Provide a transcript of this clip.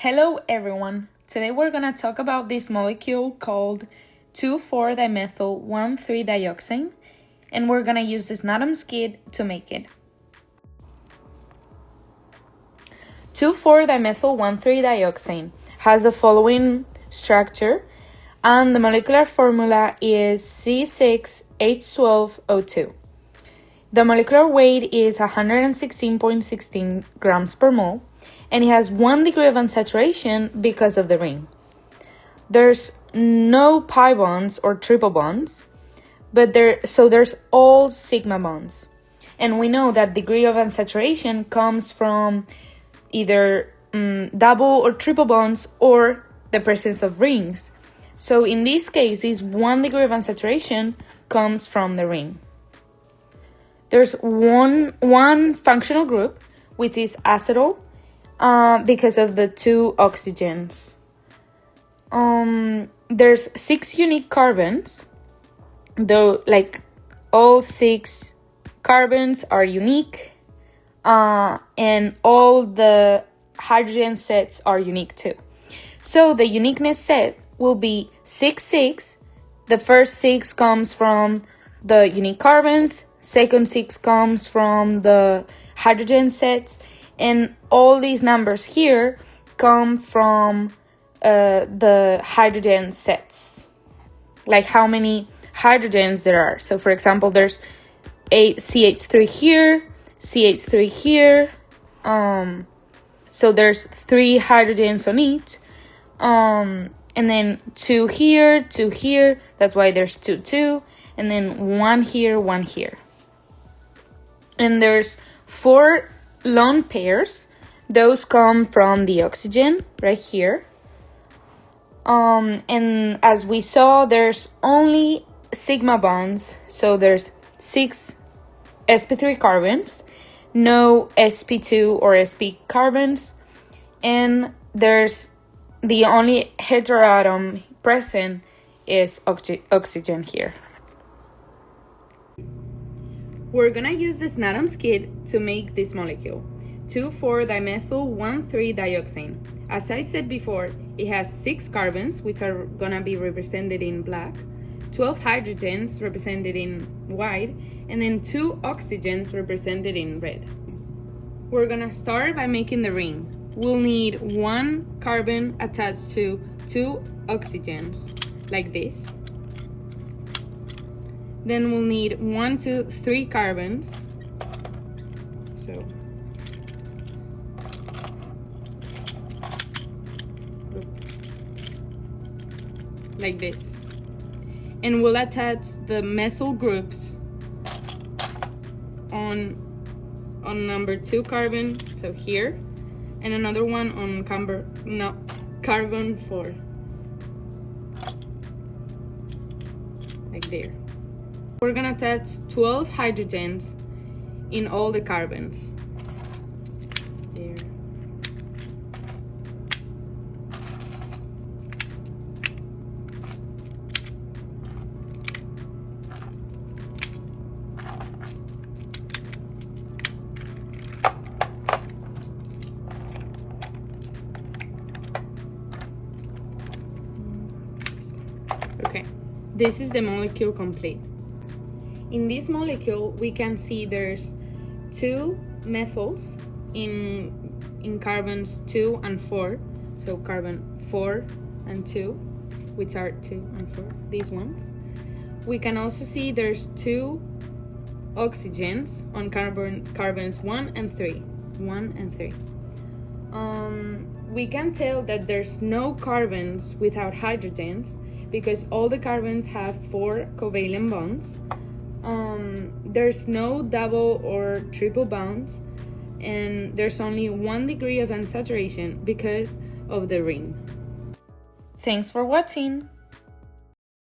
Hello everyone! Today we're going to talk about this molecule called 2,4-dimethyl-1,3-dioxane, and we're going to use the Snatoms kit to make it. 2,4-dimethyl-1,3-dioxane has the following structure, and the molecular formula is C6H12O2. The molecular weight is 116.16 grams per mole, and it has 1 degree of unsaturation because of the ring. There's no pi bonds or triple bonds, but there's all sigma bonds. And we know that degree of unsaturation comes from either double or triple bonds or the presence of rings. So in this case, this 1 degree of unsaturation comes from the ring. There's one functional group, which is acetal, because of the 2 oxygens. There's 6 unique carbons, though like all 6 carbons are unique, and all the hydrogen sets are unique too. So the uniqueness set will be 6, 6. The first 6 comes from the unique carbons, second 6 comes from the hydrogen sets, and all these numbers here come from the hydrogen sets, like how many hydrogens there are. So for example, there's a CH3 here, CH3 here, so there's 3 hydrogens on each, and then 2 here, 2 here, that's why there's 2, 2, and then 1 here, 1 here. And there's 4 lone pairs. Those come from the oxygen right here. And as we saw, there's only sigma bonds. So there's 6 sp3 carbons, no sp2 or sp carbons, and there's the only heteroatom present is oxygen here. We're gonna use the Snatoms kit to make this molecule, 2,4-dimethyl-1,3-dioxane. As I said before, it has 6 carbons, which are gonna be represented in black, 12 hydrogens represented in white, and then 2 oxygens represented in red. We're gonna start by making the ring. We'll need 1 carbon attached to 2 oxygens, like this. Then we'll need 1, 2, 3 carbons. So like this. And we'll attach the methyl groups on number 2 carbon, so here, and another one on carbon 4, like there. We're gonna attach 12 hydrogens in all the carbons. There. Okay, this is the molecule complete. In this molecule, we can see there's 2 methyls in carbons 2 and 4. So carbon 4 and 2, which are 2 and 4, these ones. We can also see there's 2 oxygens on carbons 1 and 3. 1 and 3. We can tell that there's no carbons without hydrogens because all the carbons have 4 covalent bonds. There's no double or triple bonds, and there's only 1 degree of unsaturation because of the ring. Thanks for watching!